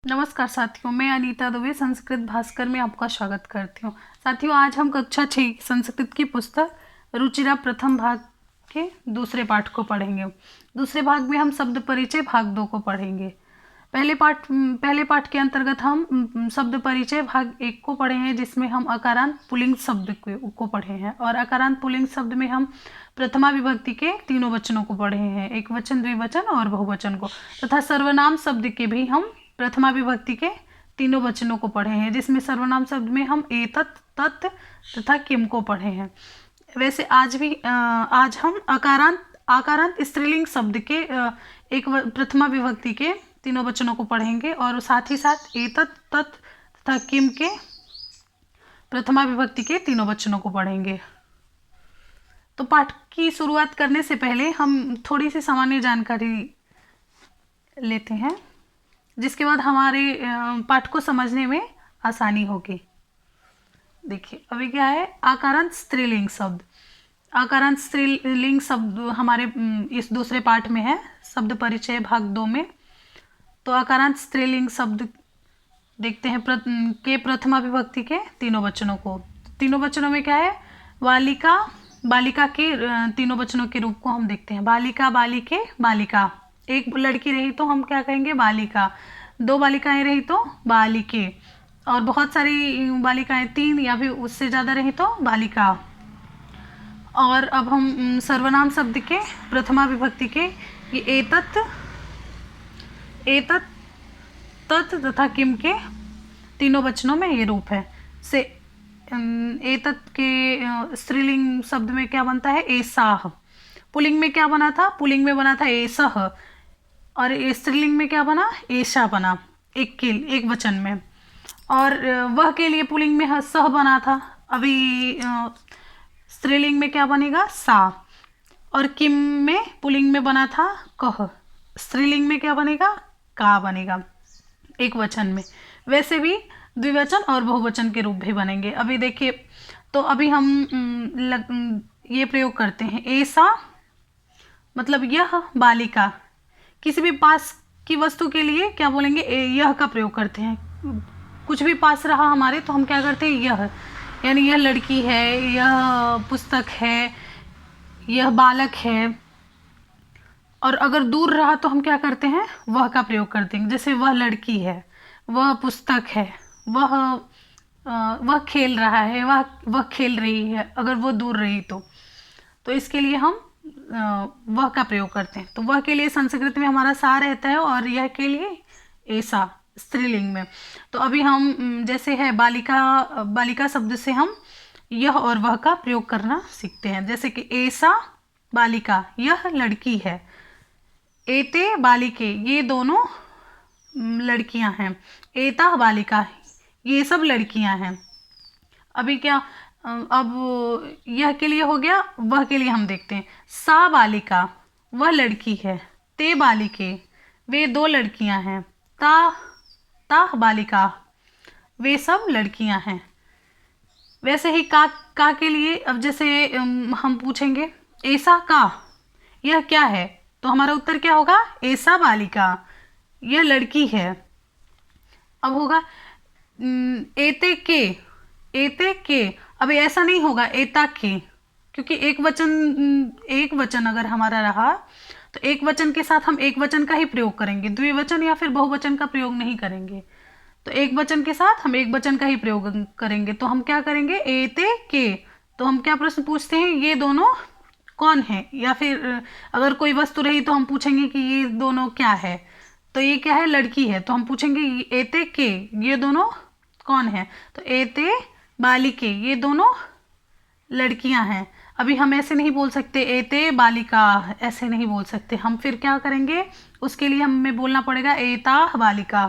नमस्कार साथियों, मैं अनीता दुबे संस्कृत भास्कर में आपका स्वागत करती हूँ। साथियों, आज हम कक्षा 6 संस्कृत की पुस्तक रुचिरा प्रथम भाग के दूसरे पाठ को पढ़ेंगे। दूसरे भाग में हम शब्द परिचय भाग 2 को पढ़ेंगे। पहले पाठ के अंतर्गत हम शब्द परिचय भाग 1 को पढ़े हैं, जिसमें हम अकारांत पुल्लिंग शब्द को पढ़े हैं। और अकारांत पुल्लिंग शब्द में हम प्रथमा विभक्ति के तीनों वचनों को पढ़े हैं, एक वचन, द्विवचन और बहुवचन को, तथा सर्वनाम शब्द के भी हम प्रथमा विभक्ति के तीनों वचनों को पढ़े हैं, जिसमें सर्वनाम शब्द में हम एतत्, तत् तथा किम को पढ़े हैं। वैसे आज हम आकारांत स्त्रीलिंग शब्द के एक प्रथमा विभक्ति के तीनों वचनों को पढ़ेंगे, और साथ ही साथ एतत्, तत् तथा किम के प्रथमा विभक्ति के तीनों वचनों को पढ़ेंगे। तो पाठ की शुरुआत करने से पहले हम थोड़ी सी सामान्य जानकारी लेते हैं, जिसके बाद हमारे पाठ को समझने में आसानी होगी। देखिए, अभी क्या है, आकारांत स्त्रीलिंग शब्द। आकारांत स्त्रीलिंग शब्द हमारे इस दूसरे पाठ में है, शब्द परिचय भाग 2 में। तो आकारांत स्त्रीलिंग शब्द देखते हैं के प्रथमा विभक्ति के तीनों वचनों को। तीनों वचनों में क्या है, बालिका के तीनों वचनों के रूप को हम देखते हैं। बालिका, बालिके, बालिका। एक लड़की रही तो हम क्या कहेंगे, बालिका। दो बालिकाएं रही तो बालिके, और बहुत सारी बालिकाएं, 3 या फिर उससे ज़्यादा रही तो बालिका। और अब हम सर्वनाम शब्द के प्रथमा विभक्ति के ये एतत्, तत् तथा किम के तीनों वचनों में ये रूप है। से एतत् के स्त्रीलिंग शब्द में क्या बनता है, एसाह। पुल्लिंग में क्या बना था, पुल्लिंग में बना था एसह, और स्त्रीलिंग में क्या बना, एशा बना, एक वचन में। और वह के लिए पुल्लिंग में सह बना था, अभी स्त्रीलिंग में क्या बनेगा, सा। और किम में पुल्लिंग में बना था कह, स्त्रीलिंग में क्या बनेगा, का बनेगा, एक वचन में। वैसे भी द्विवचन और बहुवचन के रूप भी बनेंगे। अभी देखिए, तो अभी हम ये प्रयोग करते हैं, ऐसा मतलब यह बालिका। किसी भी पास की वस्तु के लिए क्या बोलेंगे, यह का प्रयोग करते हैं। कुछ भी पास रहा हमारे तो हम क्या करते हैं, यह, यानी यह लड़की है, यह पुस्तक है, यह बालक है। और अगर दूर रहा तो हम क्या करते हैं, वह का प्रयोग करते हैं। जैसे वह लड़की है, वह पुस्तक है, वह खेल रहा है, वह खेल रही है, अगर वो दूर रही तो इसके लिए हम वह का प्रयोग करते हैं। तो वह के लिए संस्कृत में हमारा सा रहता है, और यह के लिए ऐसा स्त्रीलिंग में। तो अभी हम जैसे है बालिका शब्द से हम यह और वह का प्रयोग करना सीखते हैं। जैसे कि ऐसा बालिका, यह लड़की है। एते बालिके, ये दोनों लड़कियां हैं। एता बालिका, ये सब लड़कियां हैं। अभी क्या, अब यह के लिए हो गया, वह के लिए हम देखते हैं। सा बालिका, वह लड़की है। ते बालिके, वे 2 लड़कियां हैं। ता बालिका, वे सब लड़कियां हैं। वैसे ही का के लिए, अब जैसे हम पूछेंगे ऐसा का, यह क्या है, तो हमारा उत्तर क्या होगा, ऐसा बालिका, यह लड़की है। अब होगा एते के, अभी ऐसा नहीं होगा एता के, क्योंकि एक वचन अगर हमारा रहा तो एक वचन के साथ हम एक वचन का ही प्रयोग करेंगे, द्विवचन या फिर बहुवचन का प्रयोग नहीं करेंगे। तो एक वचन के साथ हम एक वचन का ही प्रयोग करेंगे। तो हम क्या करेंगे, एते के, तो हम क्या प्रश्न पूछते हैं, ये दोनों कौन है, या फिर अगर कोई वस्तु रही तो हम पूछेंगे कि ये दोनों क्या है, तो ये क्या है, लड़की है, तो हम पूछेंगे एते के, ये दोनों कौन है, तो एते बालिके, ये दोनों लड़कियां हैं। अभी हम ऐसे नहीं बोल सकते एते बालिका, ऐसे नहीं बोल सकते हम। फिर क्या करेंगे, उसके लिए हमें बोलना पड़ेगा एता बालिका,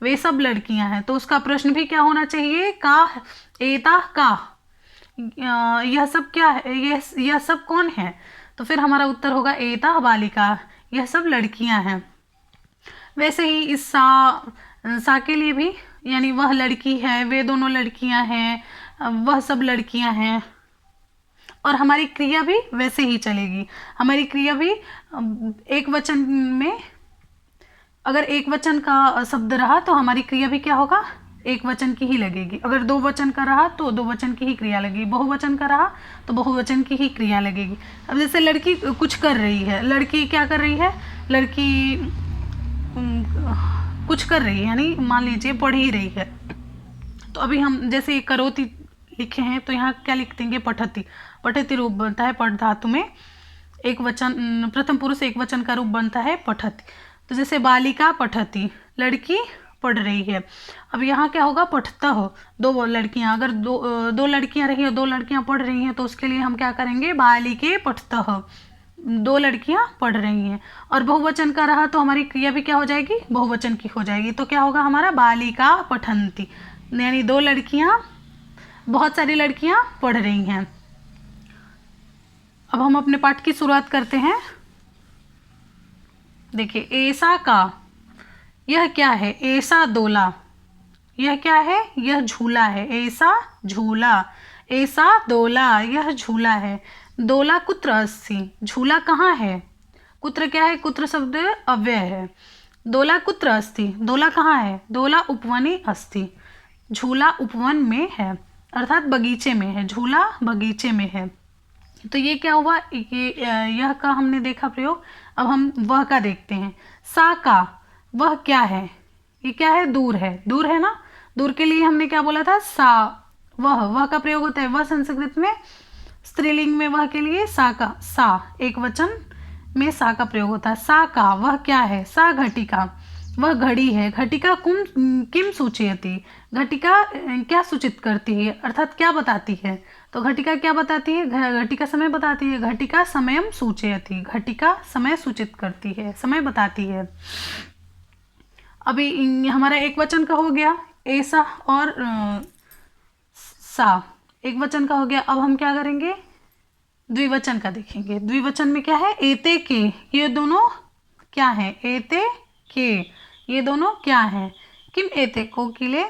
वे सब लड़कियां हैं। तो उसका प्रश्न भी क्या होना चाहिए, का, एता का, यह सब क्या है, यह सब कौन है, तो फिर हमारा उत्तर होगा एता बालिका, यह सब लड़कियां हैं। वैसे ही इस सा के लिए भी, यानी वह लड़की है, वे दोनों लड़कियां हैं, वह सब लड़कियां हैं। और हमारी क्रिया भी वैसे ही चलेगी। हमारी क्रिया भी एक वचन में अगर एक वचन का शब्द रहा तो हमारी क्रिया भी क्या होगा, एक वचन की ही लगेगी। अगर दो वचन का रहा तो दो वचन की ही क्रिया लगेगी। बहुवचन का रहा तो बहुवचन की ही क्रिया लगेगी। अब जैसे लड़की कुछ कर रही है, लड़की क्या कर रही है, लड़की कुछ कर रही है, यानी मान लीजिए पढ़ ही रही है। तो अभी हम जैसे करोति लिखे हैं तो यहाँ क्या लिख देंगे, पठती। पठती रूप बनता है पठ धातु में, एक वचन प्रथम पुरुष एक वचन का रूप बनता है पठती। तो जैसे बालिका पठती, लड़की पढ़ रही है। अब यहाँ क्या होगा, पठतः, दो लड़कियाँ, अगर दो लड़कियाँ रही और दो लड़कियाँ पढ़ रही हैं तो उसके लिए हम क्या करेंगे, बालिके पठतः, दो लड़कियाँ पढ़ रही हैं। और बहुवचन का रहा तो हमारी क्रिया भी क्या हो जाएगी, बहुवचन की हो जाएगी। तो क्या होगा हमारा, बालिका पठन्ति, यानी दो लड़कियाँ, बहुत सारी लड़कियाँ पढ़ रही हैं। अब हम अपने पाठ की शुरुआत करते हैं। देखिए, ऐसा का, यह क्या है, ऐसा दोला, यह क्या है, यह झूला है। ऐसा झूला, ऐसा दोला, यह झूला है। दोला कुत्र अस्ति, झूला कहाँ है, कुत्र क्या है, कुत्र शब्द अव्यय है। दोला कुत्र अस्ति, दोला कहाँ है, दोला उपवने अस्ति, झूला उपवन में है, अर्थात बगीचे में है, झूला बगीचे में है। तो ये क्या हुआ, यह का हमने देखा प्रयोग। अब हम वह का देखते हैं। सा का, वह क्या है, ये क्या है, दूर है, दूर है ना। दूर के लिए हमने क्या बोला था, सा, वह का प्रयोग होता है। वह संस्कृत में स्त्रीलिंग में वह के लिए सा का, सा एक वचन में सा का प्रयोग होता है। सा का, वह क्या है, सा घटिका, वह घड़ी है। घटिका किम सूचयति, घटिका क्या सूचित करती है, अर्थात क्या बताती है। तो घटिका क्या बताती है, घटिका समय बताती है। घटिका समयम सूचयति, घटिका समय सूचित करती है, समय बताती है। अभी हमारा एक वचन का हो गया ऐसा और सा, एक वचन का हो गया। अब हम क्या करेंगे, द्विवचन का देखेंगे। द्विवचन में क्या है, एते के, ये दोनों क्या है, एते के, ये दोनों क्या हैं। किम एते कोकिले,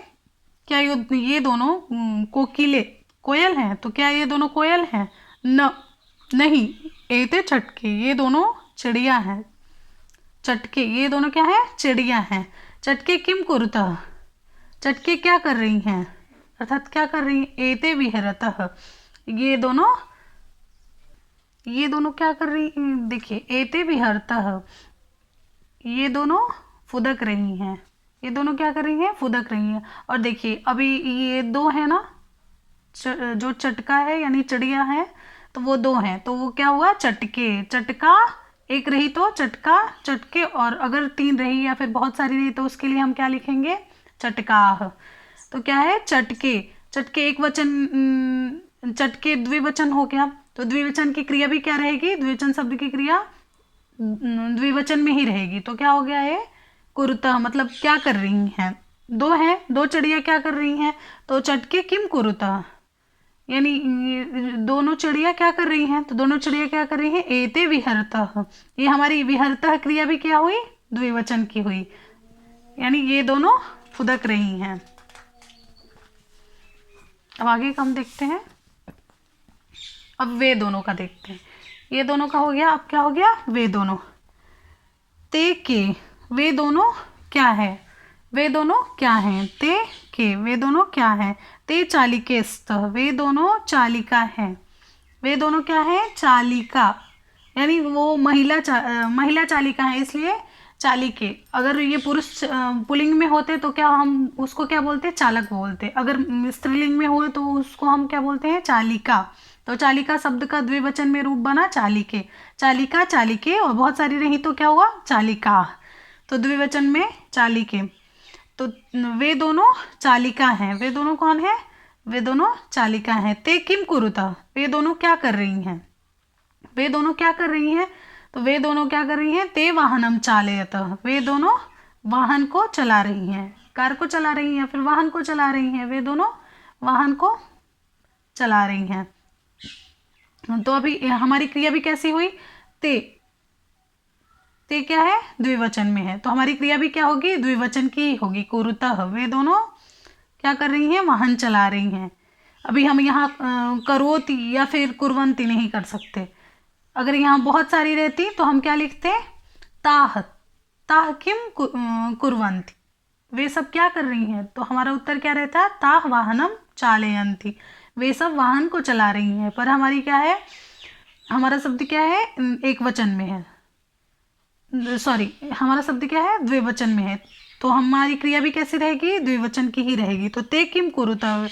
क्या ये दोनों कोकिले, कोयल हैं। तो क्या ये दोनों कोयल हैं, न, नहीं। एते चटके, ये दोनों चिड़िया हैं। चटके, ये दोनों क्या है, चिड़िया हैं। चटके किम कुरुतः, चटके क्या कर रही हैं, अर्थात क्या कर रही हैं। एते विहरतः, ये दोनों क्या कर रही, देखिए, एते विहरतः, ये दोनों फुदक रही हैं। ये दोनों क्या कर रही हैं, फुदक रही हैं। और देखिए अभी ये दो है ना, जो चटका है यानी चिड़िया है, तो वो दो हैं, तो वो क्या हुआ, चटके। चटका एक रही तो चटका, चटके, और अगर तीन रही या फिर बहुत सारी रही तो उसके लिए हम क्या लिखेंगे, चटकाह। तो क्या है, चटके। चटके एक वचन, चटके द्विवचन हो गया। तो द्विवचन की क्रिया भी क्या रहेगी, द्विवचन शब्द की क्रिया द्विवचन में ही रहेगी। तो क्या हो गया है, कुरुतः, मतलब क्या कर रही हैं, दो हैं, दो चिड़िया क्या कर रही हैं। तो चटके किम कुरुतः, यानी दोनों चिड़िया क्या कर रही हैं, तो दोनों चिड़िया क्या कर रही हैं, एते विहरतः। ये हमारी विहरतः क्रिया भी क्या हुई, द्विवचन की हुई, यानी ये दोनों फुदक रही हैं। अब आगे का हम देखते हैं। अब वे दोनों का देखते हैं। ये दोनों का हो गया, अब क्या हो गया, वे दोनों। ते के, वे दोनों क्या है, वे दोनों क्या हैं। ते के, वे दोनों क्या हैं। ते चालिके स्तः, वे दोनों चालिका हैं। वे दोनों क्या है, चालिका, यानी वो महिला चालिका है, इसलिए चालिके। अगर ये पुरुष पुल्लिंग में होते तो क्या हम उसको क्या बोलते, चालक बोलते। अगर स्त्रीलिंग में हुए तो उसको हम क्या बोलते हैं, चालिका। तो चालिका शब्द का द्विवचन में रूप बना चालिके, चालिका, चालिके, और बहुत सारी रही तो क्या हुआ, चालिका। तो द्विवचन में चालिके। तो वे दोनों चालिका हैं। वे दोनों कौन है, वे दोनों चालिका हैं। ते किम कुरुतः, वे दोनों क्या कर रही हैं, वे दोनों क्या कर रही हैं। तो वे दोनों क्या कर रही हैं, ते वाहनम चालयतः, वे दोनों वाहन को चला रही हैं, कार को चला रही हैं, फिर वाहन को चला रही हैं। वे दोनों वाहन को चला रही हैं। तो अभी हमारी क्रिया भी कैसी हुई, ते क्या है, द्विवचन में है, तो हमारी क्रिया भी क्या होगी, द्विवचन की होगी, कुरुतः। वे दोनों क्या कर रही हैं, वाहन चला रही हैं। अभी हम यहाँ करोति या फिर कुर्वन्ति नहीं कर सकते। अगर यहाँ बहुत सारी रहती तो हम क्या लिखते, ताह, ताः किम कुर्वन्ति, वे सब क्या कर रही हैं। तो हमारा उत्तर क्या रहता है, ताः वाहनम चालयन्ति, वे सब वाहन को चला रही हैं। पर हमारी क्या है, हमारा शब्द क्या है, एक वचन में है, सॉरी हमारा शब्द क्या है, द्विवचन में है। तो हमारी क्रिया भी कैसी रहेगी, द्विवचन की ही रहेगी। तो ते किम कुरुतः,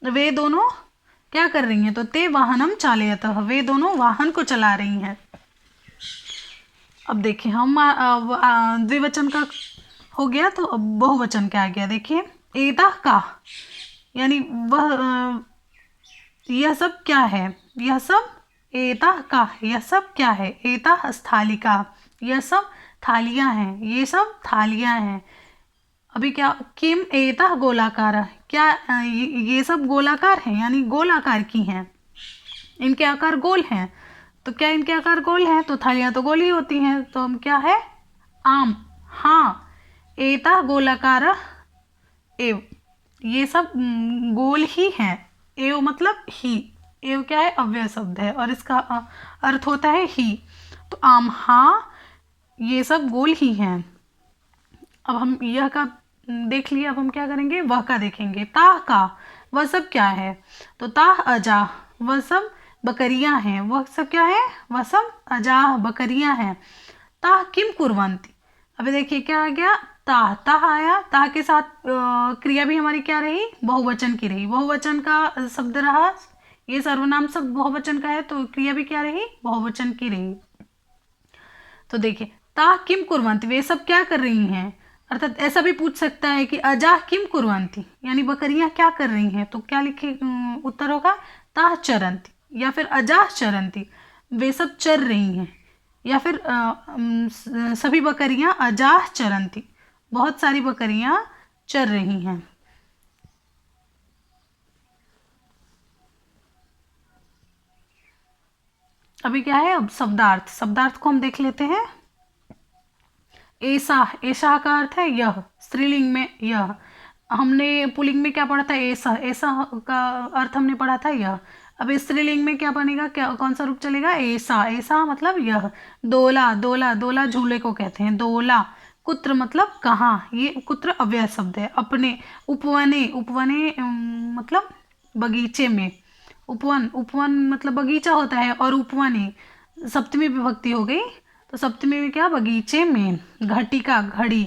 वे दोनों क्या कर रही हैं। तो ते वाहनम चालयतः, वे दोनों वाहन को चला रही हैं। अब देखिए हम द्विवचन का हो गया, तो अब बहुवचन क्या आ गया। देखिए एता का, यानी वह यह सब क्या है, यह सब एता का, यह सब क्या है, एता स्थालिका, यह सब थालियां हैं, ये सब थालियां हैं। अभी क्या, किम एता गोलाकार, क्या ये सब गोलाकार हैं, यानी गोल आकार की हैं, इनके आकार गोल हैं। तो क्या इनके आकार गोल हैं, तो थालियां तो गोल ही होती हैं। तो हम क्या है, आम, हाँ, एता गोलाकार एव, ये सब गोल ही हैं। एव मतलब ही, एव क्या है, अव्यय शब्द है और इसका अर्थ होता है ही। तो आम, हाँ, ये सब गोल ही हैं। अब हम यह का देख लिया, अब हम क्या करेंगे, वह का देखेंगे। ताह का, वह सब क्या है। तो ताह अजा, वह सब बकरियां हैं, वह सब क्या है, वह सब अजाह बकरियां हैं। ताह किम कुर्वन्ति, अभी देखिए क्या आ गया, ताह, ताह आया, ताह के साथ क्रिया भी हमारी क्या रही, बहुवचन की रही। बहुवचन का शब्द रहा, ये सर्वनाम शब्द बहुवचन का है, तो क्रिया भी क्या रही, बहुवचन की रही। तो देखिए ताह किम कुर्वन्ति, वे सब क्या कर रही हैं। अर्थात ऐसा भी पूछ सकता है कि अजाह किम कुर्वन्ति, यानी बकरियां क्या कर रही हैं। तो क्या लिखे, उत्तर होगा ताह चरन्ति, या फिर अजाह चरन्ति, वे सब चर रही हैं। या फिर सभी बकरियां अजाह चरन्ति, बहुत सारी बकरियां चर रही हैं। अभी क्या है, अब शब्दार्थ, शब्दार्थ को हम देख लेते हैं। ऐसा, ऐसा का अर्थ है यह, स्त्रीलिंग में यह। हमने पुल्लिंग में क्या पढ़ा था, ऐसा, ऐसा का अर्थ हमने पढ़ा था यह। अब स्त्रीलिंग में क्या बनेगा, क्या कौन सा रूप चलेगा, ऐसा, ऐसा मतलब यह। दोला, दोला, दोला झूले को कहते हैं, दोला। कुत्र मतलब कहाँ, ये कुत्र अव्यय शब्द है। अपने, उपवने, उपवने मतलब बगीचे में, उपवन, उपवन मतलब बगीचा होता है, और उपवने सप्तमी विभक्ति हो गई, तो सप्तमी में क्या, बगीचे में। घटिका, घड़ी,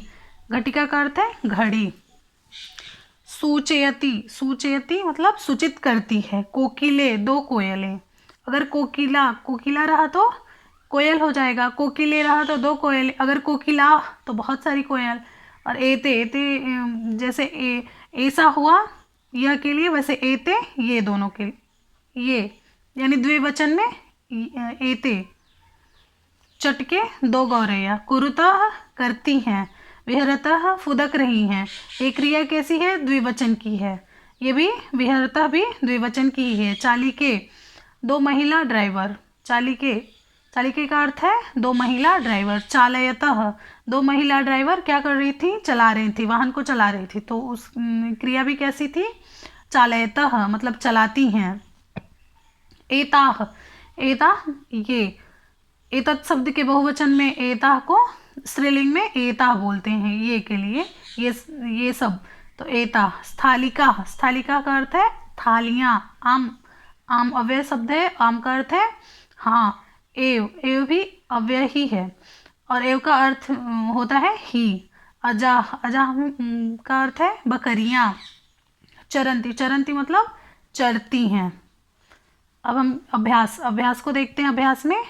घटिका का अर्थ है घड़ी। सूचयति, सूचयति मतलब सूचित करती है। कोकिले, दो कोयलें, अगर कोकिला, कोकिला रहा तो कोयल हो जाएगा, कोकिले रहा तो दो कोयल, अगर कोकिला तो बहुत सारी कोयल। और एते, एते जैसे ऐसा हुआ यह के लिए, वैसे एते ये दोनों के, ये यानी द्विवचन में एते। चटके, दो गौरैया। कुरुतः करती हैं, विहरतः फुदक रही हैं। ये क्रिया कैसी है, द्विवचन की है, ये भी विहरतः भी द्विवचन की ही है। चालिके, दो महिला ड्राइवर, चालिके, चालिके का अर्थ है दो महिला ड्राइवर। चालयतः, दो महिला ड्राइवर क्या कर रही थी, चला रही थी, वाहन को चला रही थी, तो उस क्रिया भी कैसी थी, चालयतः मतलब चलाती हैं। एताह, एताह ये, एतत् शब्द के बहुवचन में एताह को स्त्रीलिंग में एताह बोलते हैं, ये के लिए, ये सब। तो एताह। स्थालिका, स्थालिका का अर्थ है थालियाँ। आम, आम अव्यय शब्द है, आम का अर्थ है हाँ। एव, एव भी अव्यय ही है, और एव का अर्थ होता है ही। अजाह, अजाह का अर्थ है बकरियाँ। चरंती, चरंती मतलब चरती हैं। अब हम अभ्यास, अभ्यास को देखते हैं। अभ्यास में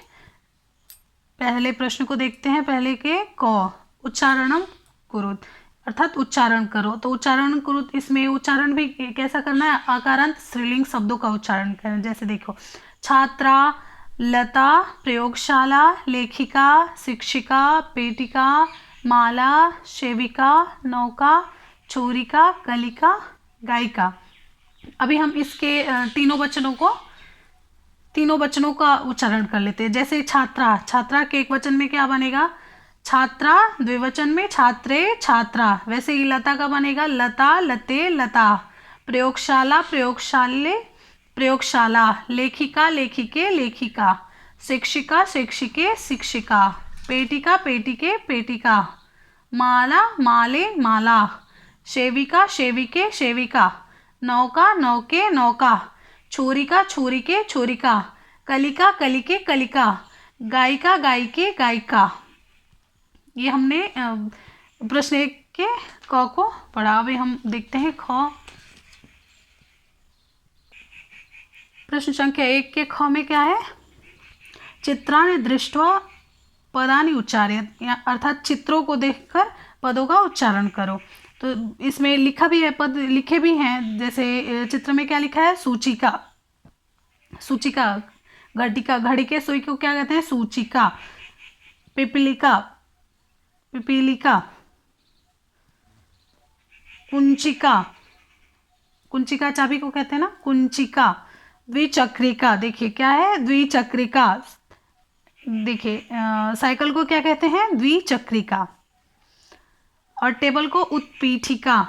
पहले प्रश्न को देखते हैं, पहले के क, उच्चारणम कुरुत, अर्थात उच्चारण करो। तो उच्चारण कुरुत, इसमें उच्चारण भी कैसा करना है, आकारांत स्त्रीलिंग शब्दों का उच्चारण करना। जैसे देखो, छात्रा, लता, प्रयोगशाला, लेखिका, शिक्षिका, पेटिका, माला, सेविका, नौका, छोरिका, कलिका, गायिका। अभी हम इसके तीनों वचनों का उच्चारण कर लेते हैं। जैसे छात्रा, छात्रा के एक वचन में क्या बनेगा, छात्रा, द्विवचन में छात्रे, छात्रा। वैसे ही लता का बनेगा लता, लते, लता। प्रयोगशाला, प्रयोगशाले, प्रयोगशाला। लेखिका, लेखिके, लेखिका। शिक्षिका, शिक्षिके, शिक्षिका। पेटिका, पेटिके, पेटिका। माला माले माला, सेविका सेविके सेविका, नौका नौके नौका, छुरिका छुरिके छुरिका, कलिका कलिके कलिका, गायिका गायिके गायिका। ये हमने प्रश्न 1 के क को पढ़ा। अभी हम देखते हैं ख। प्रश्न संख्या 1 के ख में क्या है? चित्राणि दृष्ट्वा पदानि उच्चारयत, अर्थात चित्रों को देखकर पदों का उच्चारण करो। तो इसमें लिखा भी है, पद लिखे भी हैं। जैसे चित्र में क्या लिखा है? सूचिका, सूचिका, घटिका, घड़ी के सुई को क्या कहते हैं? सूचिका। पिपलिका, पिपीलिका, कुंचिका, कुंचिका चाबी को कहते हैं ना, कुंचिका। द्विचक्रिका, देखिए क्या है? द्विचक्रिका। देखिए साइकिल को क्या कहते हैं? द्विचक्रिका। और टेबल को उत्पीठिका।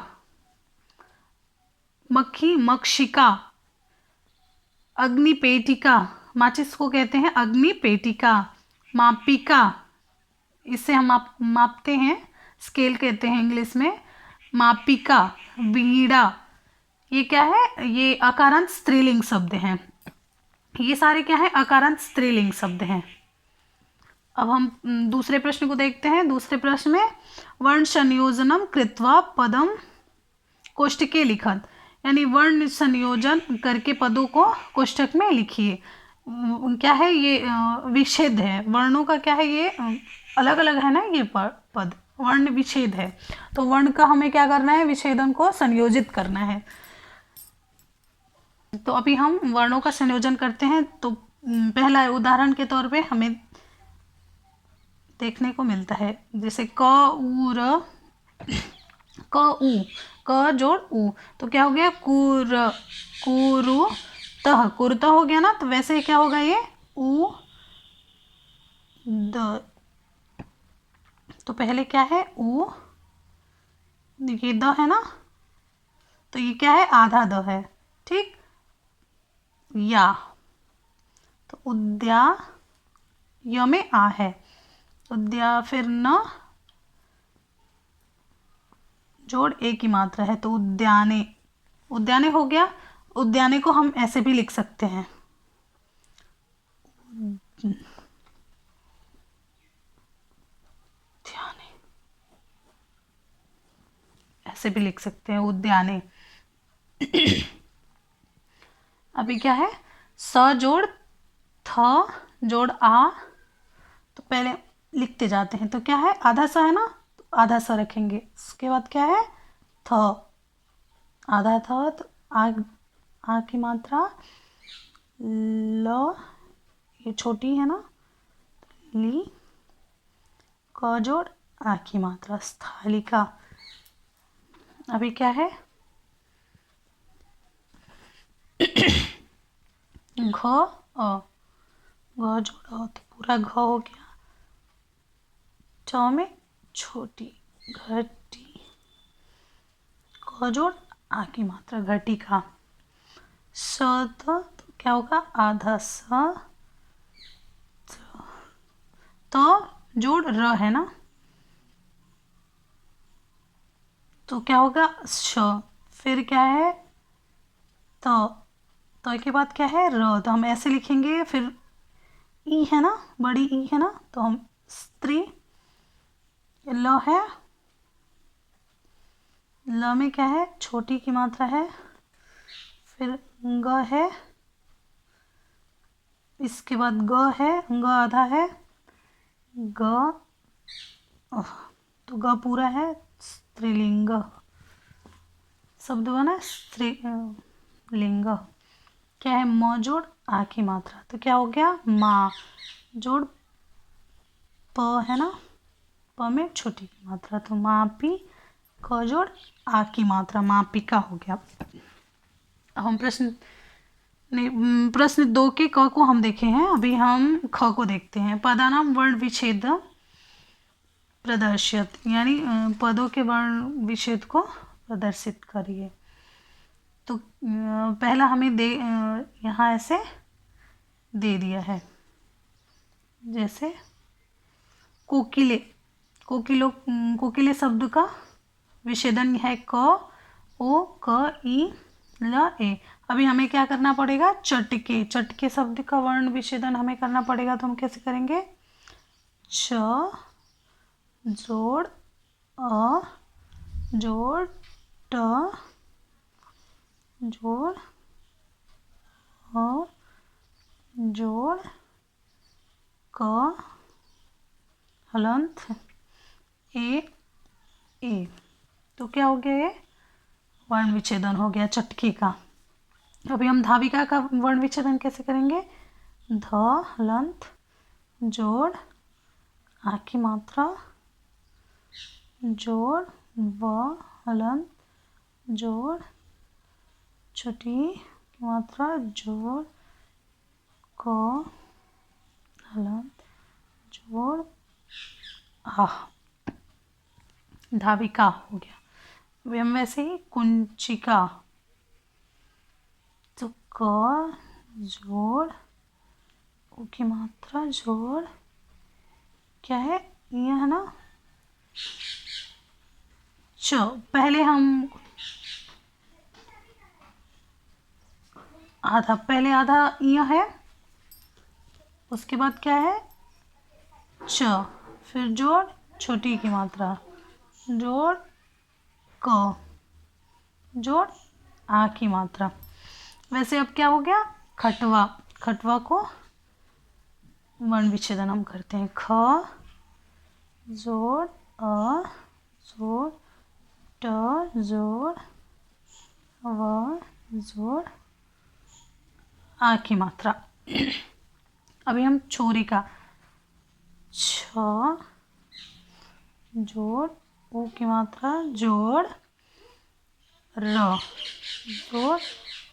मक्खी मक्षिका। अग्निपेटिका, माचिस को कहते हैं अग्निपेटिका। मापिका, इससे हम मापते हैं, स्केल कहते हैं इंग्लिश में। मापिका। वीणा, ये क्या है? ये अकारांत स्त्रीलिंग शब्द हैं। ये सारे क्या है? अकारांत स्त्रीलिंग शब्द हैं। अब हम दूसरे प्रश्न को देखते हैं। दूसरे प्रश्न में वर्ण संयोजनम कृत्वा पदम कोष्टके लिखत, यानी वर्ण संयोजन करके पदों को कोष्टक में लिखिए। क्या है ये? विच्छेद है। वर्णों का क्या है? ये अलग अलग है ना, ये पद वर्ण विच्छेद है। तो वर्ण का हमें क्या करना है? विच्छेदन को संयोजित करना है। तो अभी हम वर्णों का संयोजन करते हैं। तो पहला उदाहरण के तौर पे हमें देखने को मिलता है, जैसे क उ र, क उ, क जोड़ उ, तो क्या हो गया? कुर, कुरु तह, कुरता हो गया ना। तो वैसे क्या होगा ये? उ द। तो पहले क्या है? उ, ये द है ना, तो ये क्या है? आधा द है, ठीक। या, तो उद्या, य में आ है, उद्या, फिर न जोड़ ए की मात्रा है, तो उद्याने, उद्याने हो गया। उद्याने को हम ऐसे भी लिख सकते हैं, उद्याने, ऐसे भी लिख सकते हैं, उद्याने। अभी क्या है? स जोड़ थ जोड़ आ, तो पहले लिखते जाते हैं। तो क्या है? आधा सा है ना, तो आधा सा रखेंगे। उसके बाद क्या है? थ, आधा था, तो आ की मात्रा ल, ये छोटी है ना, ली, क जोड़ आ की मात्रा स्थालिका। अभी क्या है? घ अ, घ जोड़ अ, तो पूरा घ हो गया। च में छोटी, घटी, क जोड़ आ की मात्रा घटिका। स तो क्या होगा? आधा स, तो जोड़ र है ना, तो क्या होगा? श, फिर क्या है? तो के बाद क्या है? र, तो हम ऐसे लिखेंगे। फिर ई है ना, बड़ी ई है ना, तो हम स्त्री, ल है, ल में क्या है? छोटी की मात्रा है। फिर ग है, इसके बाद ग है, ग आधा है, ग, तो ग पूरा है, स्त्रीलिंग शब्द बना, स्त्रीलिंग। क्या है? म जोड़ आ की मात्रा, तो क्या हो गया? माँ जोड़ प है ना, प में छोटी की मात्रा, तो मापी, क जोड़ आ की मात्रा, मापिका हो गया। हम प्रश्न 2 के क को हम देखे हैं। अभी हम ख को देखते हैं। पदानाम वर्ण विच्छेद प्रदर्शित, यानी पदों के वर्ण विच्छेद को प्रदर्शित करिए। तो पहला हमें यहाँ ऐसे दे दिया है, जैसे कोकिले, कोकिले शब्द का विच्छेदन है क, ओ, क, ई, ल, ए। अभी हमें क्या करना पड़ेगा, चटके, चटके शब्द का वर्ण विच्छेदन हमें करना पड़ेगा। तो हम कैसे करेंगे, च जोड़ अ जोड़ ट जोड़ अ जोड़ क हलंत ए ए। तो क्या हो गया, ये वर्ण विच्छेदन हो गया चटके का। अभी हम धाविका का वर्ण विच्छेदन कैसे करेंगे, ध हलंत जोड़ आ की मात्रा जोड़ व हलंत जोड़ छोटी की मात्रा जोड़ क हलंत जोड़ आ, धाविका हो गया। अभी हम वैसे ही कुंचिका, तो क जोड़ उ की मात्रा जोड़ क्या है, ये है ना, च। पहले हम आधा, पहले आधा यह है, उसके बाद क्या है, च, फिर जोड़ छोटी की मात्रा जोड़ क जोड़ आ की मात्रा। वैसे अब क्या हो गया, खटवा, खटवा को वर्ण विच्छेदन हम करते हैं, ख जोड़ अ जोड़ ट जोड़ व जोड़ आ की मात्रा। अभी हम छोरी का, छ जोड़ उ की मात्रा जोड़ र जोड़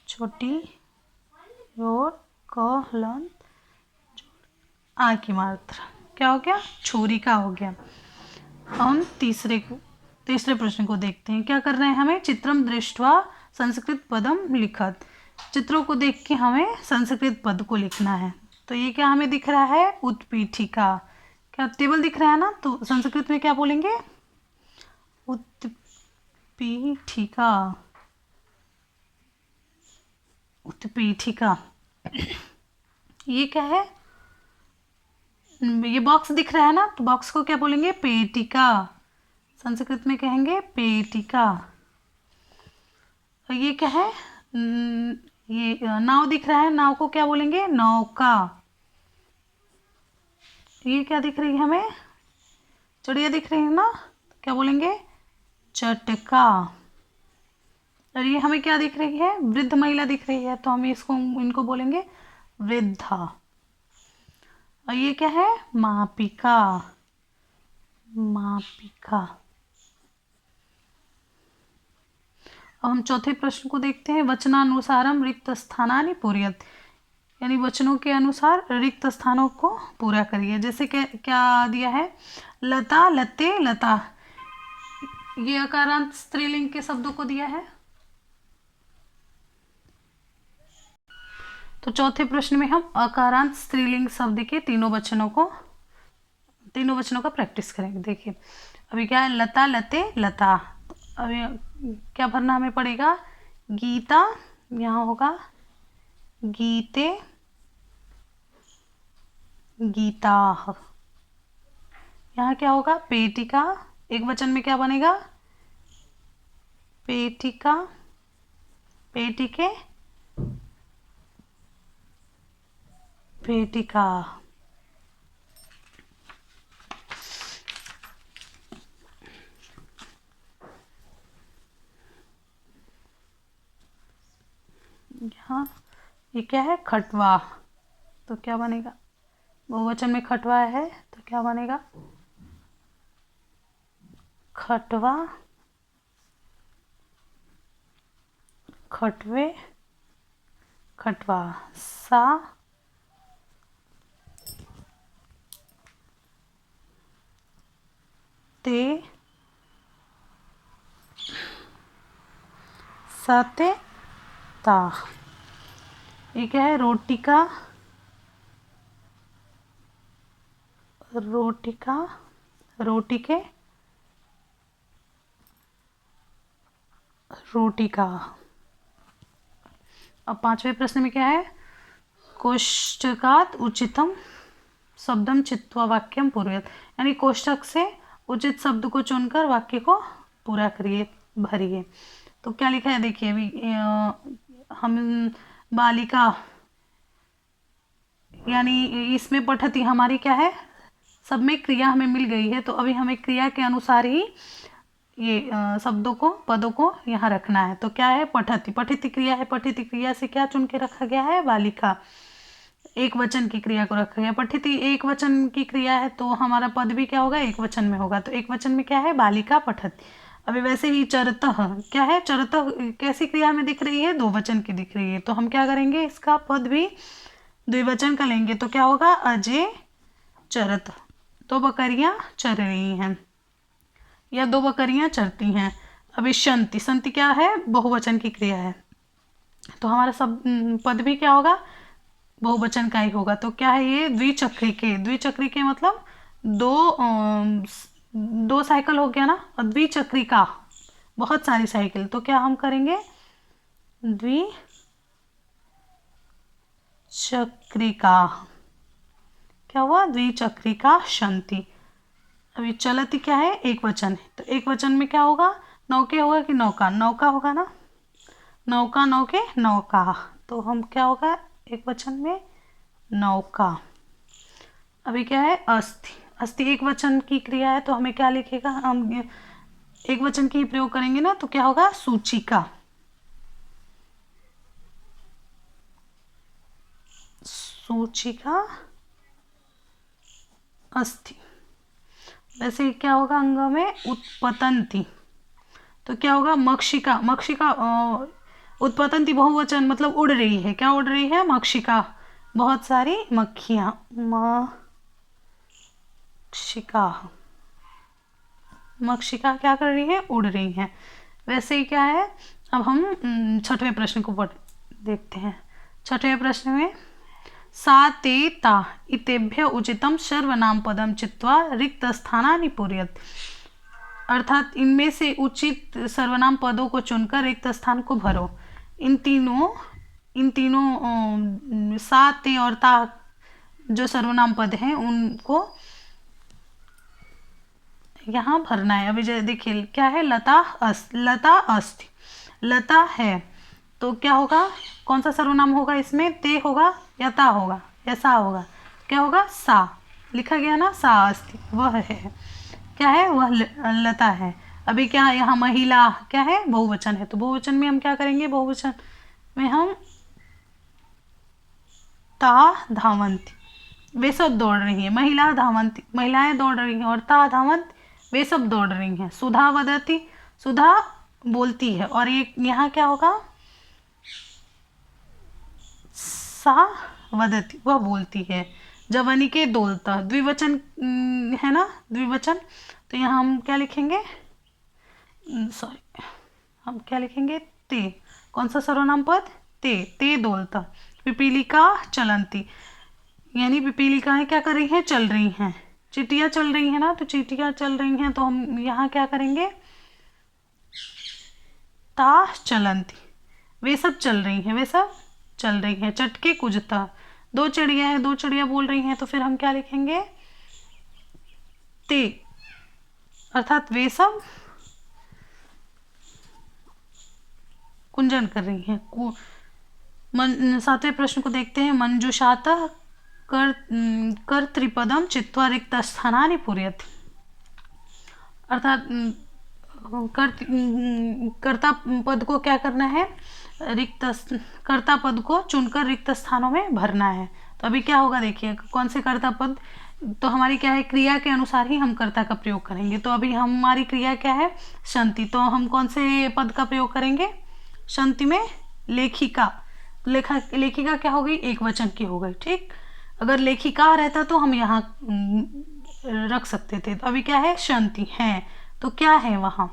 छोटी जोड़ क हलंत जोड़ आ की मात्रा। क्या हो गया, छोरी का हो गया। हम तीसरे प्रश्न को देखते हैं। क्या करना है हमें, चित्रम दृष्ट्वा संस्कृत पदम लिखत। चित्रों को देख के हमें संस्कृत पद को लिखना है। तो ये क्या हमें दिख रहा है, उत्पीठिका, क्या टेबल दिख रहा है ना, तो संस्कृत में क्या बोलेंगे, उत्पीठिका, उत्पीठिका। ये क्या है, ये बॉक्स दिख रहा है ना, तो बॉक्स को क्या बोलेंगे, पेटिका, संस्कृत में कहेंगे पेटिका। और ये क्या है, ये नाव दिख रहा है, नाव को क्या बोलेंगे, नौका। ये क्या दिख रही है हमें, चिड़िया दिख रही है ना, तो क्या बोलेंगे, चटका। और ये हमें क्या दिख रही है, वृद्ध महिला दिख रही है, तो हम इनको बोलेंगे वृद्धा। और ये क्या है, मापिका, मापिका। अब हम चौथे प्रश्न को देखते हैं, वचनानुसारम रिक्त स्थानानि पूरयत, यानी वचनों के अनुसार रिक्त स्थानों को पूरा करिए। जैसे क्या दिया है, लता लते लता, ये अकारांत स्त्रीलिंग के शब्दों को दिया है। तो चौथे प्रश्न में हम अकारांत स्त्रीलिंग शब्द के तीनों वचनों का प्रैक्टिस करेंगे। देखिए अभी क्या है, लता लते लता, अभी क्या भरना हमें पड़ेगा, गीता, यहाँ होगा गीते गीता, यहाँ क्या होगा, पेटिका, एक वचन में क्या बनेगा, पेटिका पेटिके पेटिका। यहाँ ये क्या है, खटवा, तो क्या बनेगा, बहुवचन में खटवा है तो क्या बनेगा, खटवा खटवे खटवा। सा ते साते ता। ये क्या है, रोटिका रोटिका रोटी के रोटी का। अब 5वें प्रश्न में क्या है, कोष्टकात उचितम शब्दम चित्वा वाक्यम पूरयत, यानी कोष्टक से उचित शब्द को चुनकर वाक्य को पूरा करिए, भरिए। तो क्या लिखा है देखिए, अभी हम बालिका, यानी इसमें पठती हमारी क्या है, सब में क्रिया हमें मिल गई है, तो अभी हमें क्रिया के अनुसार ही ये शब्दों को, पदों को यहाँ रखना है। तो क्या है, पठती, पठित क्रिया है, पठित क्रिया से क्या चुन के रखा गया है, बालिका। एक वचन की क्रिया को रखा गया, पठित एक वचन की क्रिया है, तो हमारा पद भी क्या होगा, एक वचन में होगा। तो एक वचन में क्या है, बालिका पठती। अभी वैसे ही चरतः, क्या है, चरतः कैसी क्रिया में दिख रही है, दो वचन की दिख रही है, तो हम क्या करेंगे, इसका पद भी द्विवचन का लेंगे। तो क्या होगा, अजय चरत, दो बकरियां चर रही हैं, या दो बकरियां चरती हैं। अभी शंति, शंति क्या है, बहुवचन की क्रिया है, तो हमारा सब पद भी क्या होगा, बहुवचन का ही होगा। तो क्या है ये, द्विचक्री के, द्विचक्री के मतलब दो साइकिल हो गया ना, और द्विचक्री का बहुत सारी साइकिल, तो क्या हम करेंगे, द्विचक्रिका, क्या हुआ, द्विचक्रिका शंति। अभी चलती क्या है, एक वचन है, तो एक वचन में क्या होगा, नौके होगा कि नौका, नौका होगा ना, नौका, नौके, नौका, तो हम क्या होगा, एक वचन में नौका। अभी क्या है, अस्थि, अस्थि एक वचन की क्रिया है, तो हमें क्या लिखेगा, हम एक वचन की प्रयोग करेंगे ना, तो क्या होगा, सूचिका, सूचिका अस्थि। वैसे क्या होगा, अंग में उत्पतंती, तो क्या होगा, मक्षिका, मक्षिका उत्पतंती बहुवचन मतलब उड़ रही है, क्या उड़ रही है, मक्षिका, बहुत सारी मक्खियां, मक्षिका, मक्षिका क्या कर रही है, उड़ रही है। वैसे ही क्या है, अब हम 6वें प्रश्न को देखते हैं। 6वें प्रश्न में, सा ते ता इतेभ्य उचितम सर्वनाम पदम चित्वा रिक्त स्थानानि पूरयत, अर्थात इनमें से उचित सर्वनाम पदों को चुनकर रिक्त स्थान को भरो। इन तीनों सा, ते और ता जो सर्वनाम पद हैं उनको यहाँ भरना है। अभी देखिए क्या है, लता अस्थि, लता है, तो क्या होगा, कौन सा सर्वनाम होगा इसमें, ते होगा या ता होगा या सा होगा, क्या होगा, सा, लिखा गया ना, सा अस्थि, वह है, क्या है, वह लता है। अभी क्या, यहाँ महिला क्या है, बहुवचन है, तो बहुवचन में हम क्या करेंगे, बहुवचन में हम ता धावंती, वे सब दौड़ रही हैं, महिला धावंती, महिलाएं दौड़ रही हैं, और ता धावंत, वे सब दौड़ रही हैं। सुधा वदती, सुधा बोलती है, और एक यहाँ क्या होगा, सा वदती, वह बोलती है। जवनी के दोलता, द्विवचन है ना, द्विवचन, तो यहाँ हम क्या लिखेंगे, सॉरी, हम क्या लिखेंगे, ते, कौन सा सर्वनाम पद, ते दोलता। पिपीलिका चलंती, यानी पिपीलिकाएं क्या कर रही हैं, चल रही हैं। चींटियां चल रही हैं ना, तो चींटियां चल रही हैं, तो हम यहाँ क्या करेंगे, ता चलंती, वे सब चल रही हैं, वे सब चल रही हैं। चटके कुजता, दो चिड़िया हैं, दो चिड़िया बोल रही हैं, तो फिर हम क्या लिखेंगे, ते, अर्थात वे सब कुंजन कर रही हैं। 7वें प्रश्न को देखते हैं। मंजुषातः कर्तृपदम चित्वा रिक्त स्थानानि पूरयति, अर्थात कर्ता पद को क्या करना है, रिक्त, कर्ता पद को चुनकर रिक्त स्थानों में भरना है। तो अभी क्या होगा, देखिए कौन से कर्ता पद, तो हमारी क्या है, क्रिया के अनुसार ही हम कर्ता का प्रयोग करेंगे। तो अभी हमारी क्रिया क्या है, शंति, तो हम कौन से पद का प्रयोग करेंगे, शंति में लेखिका, लेखिका क्या हो गई, एक वचन की हो गई, ठीक। अगर लेखिका रहता तो हम यहाँ रख सकते थे। तो अभी क्या है, शंति है, तो क्या है वहाँ,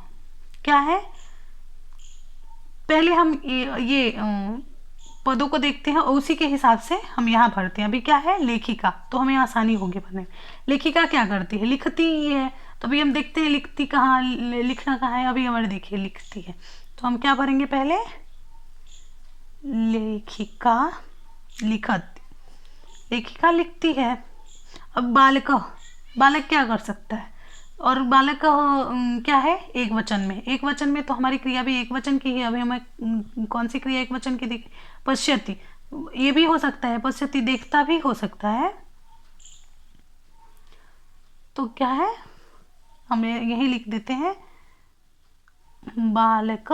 क्या है, पहले हम ये पदों को देखते हैं और उसी के हिसाब से हम यहाँ भरते हैं। अभी क्या है, लेखिका, तो हमें आसानी होगी भरने में। लेखिका क्या करती है, लिखती ही है, तो अभी हम देखते हैं लिखती कहाँ, लिखना कहाँ है। अभी हमारे देखिए लिखती है, तो हम क्या भरेंगे पहले, लेखिका लिखत, लेखिका लिखती है। अब बालक, बालक क्या कर सकता है, और बालक क्या है, एक वचन में, एक वचन में तो हमारी क्रिया भी एक वचन की है। अभी हमें कौन सी क्रिया एक वचन की दिख, पश्यति, ये भी हो सकता है, पश्यति देखता भी हो सकता है। तो क्या है, हम यही लिख देते हैं, बालक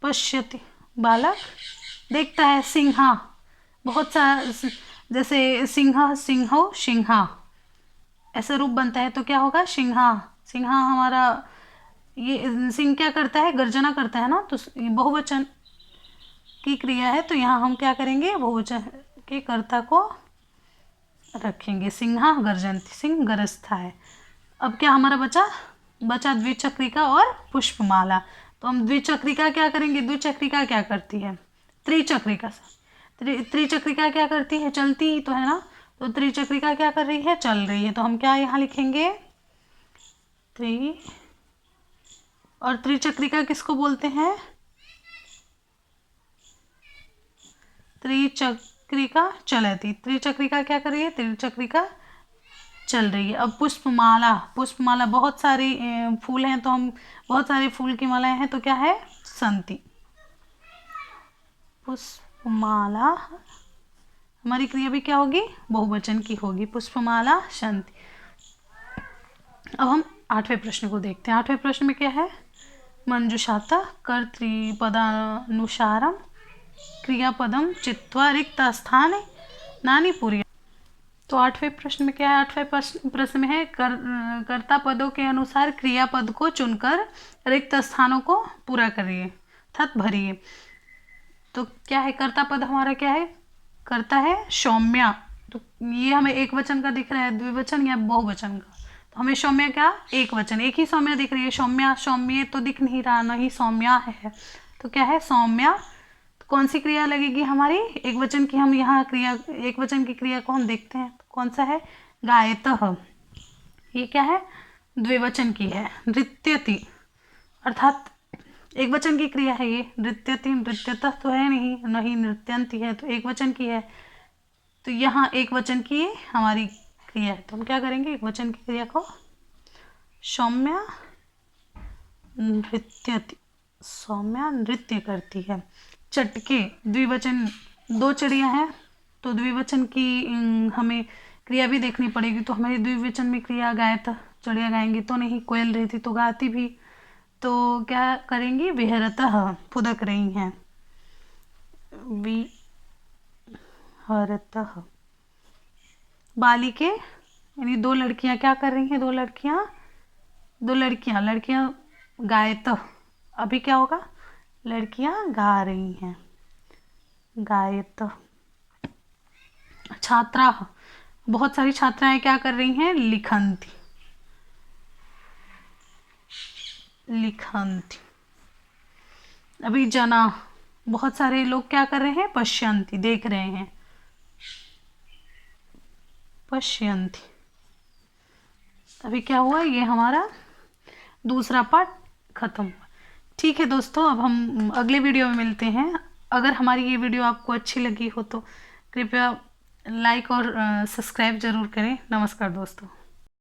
पश्यति, बालक देखता है। सिंहा, बहुत सा, जैसे सिंहा, सिंहो, सिंहा ऐसा रूप बनता है, तो क्या होगा, सिंहा, सिंहा हमारा, ये सिंह क्या करता है, गर्जना करता है ना, तो बहुवचन की क्रिया है, तो यहाँ हम क्या करेंगे, बहुवचन के कर्ता को रखेंगे। सिंहा गर्जन्ति, सिंह गरजता है। अब क्या हमारा बचा द्विचक्रिका और पुष्पमाला। तो हम द्विचक्रिका क्या करेंगे, द्विचक्रिका क्या करती है, त्रिचक्रिका से, त्रिचक्रिका क्या करती है, चलती ही तो है ना, तो त्रिचक्रिका क्या कर रही है, चल रही है। तो हम क्या यहाँ लिखेंगे, त्रि, और त्रिचक्रिका किसको बोलते हैं, त्रिचक्रिका चलती, त्रिचक्रिका क्या कर रही है, त्रिचक्रिका चल रही है। अब पुष्पमाला, पुष्पमाला बहुत सारी फूल हैं, तो हम बहुत सारे फूल की मालाएं हैं, तो क्या है, संति, पुष्पमाला हमारी क्रिया भी क्या होगी, बहुवचन की होगी, पुष्पमाला संति। अब हम 8वें प्रश्न को देखते हैं। 8वें प्रश्न में क्या है, मंजुषाता कर्तृपदानुसारम क्रियापदम चित्वा रिक्त स्थाने नानी पूरी। तो 8वें प्रश्न में क्या है, 8वें प्रश्न में है, कर्ता पदों के अनुसार क्रियापद को चुनकर रिक्त स्थानों को पूरा करिए, अर्थात भरिए। तो क्या है, कर्ता पद हमारा क्या है, करता है सौम्या, तो ये हमें एक वचन का दिख रहा है, द्विवचन या बहुवचन का, तो हमें सौम्या क्या, एक वचन, एक ही सौम्या दिख रही है, सौम्या, सौम्य तो दिख नहीं रहा, नहीं सौम्या है, तो क्या है, सौम्या। तो कौन सी क्रिया लगेगी हमारी, एक वचन की, हम यहाँ क्रिया, एक वचन की क्रिया को हम देखते हैं, तो कौन सा है, गायतः, ये क्या है, द्विवचन की है। नृत्यति, अर्थात एक वचन की क्रिया है ये, नृत्यति, नृत्यतः तो है नहीं, नहीं नृत्यंती है, तो एक वचन की है, तो यहाँ एक वचन की हमारी क्रिया है, तो हम क्या करेंगे, एक वचन की क्रिया को, सौम्या नृत्यति, सौम्या नृत्य करती है। चटके, द्विवचन, दो चिड़िया हैं, तो द्विवचन की हमें क्रिया भी देखनी पड़ेगी, तो हमारी द्विवचन में क्रिया गायत, चिड़िया गाएंगी तो नहीं, कोयल रहती तो गाती भी, तो क्या करेंगी, विहरतः, फुदक रही हैं, विहरतः। बालिके यानी दो लड़कियां क्या कर रही हैं, दो लड़कियां गायत, अभी क्या होगा, लड़कियां गा रही हैं, गायत। छात्रा, बहुत सारी छात्राएं क्या कर रही हैं, लिखन्ति, लिखन्ति। अभी जना, बहुत सारे लोग क्या कर रहे हैं, पश्यन्ति, देख रहे हैं, पश्यन्ति। अभी क्या हुआ, ये हमारा दूसरा पार्ट खत्म हुआ। ठीक है दोस्तों, अब हम अगले वीडियो में मिलते हैं। अगर हमारी ये वीडियो आपको अच्छी लगी हो तो कृपया लाइक और सब्सक्राइब जरूर करें। नमस्कार दोस्तों।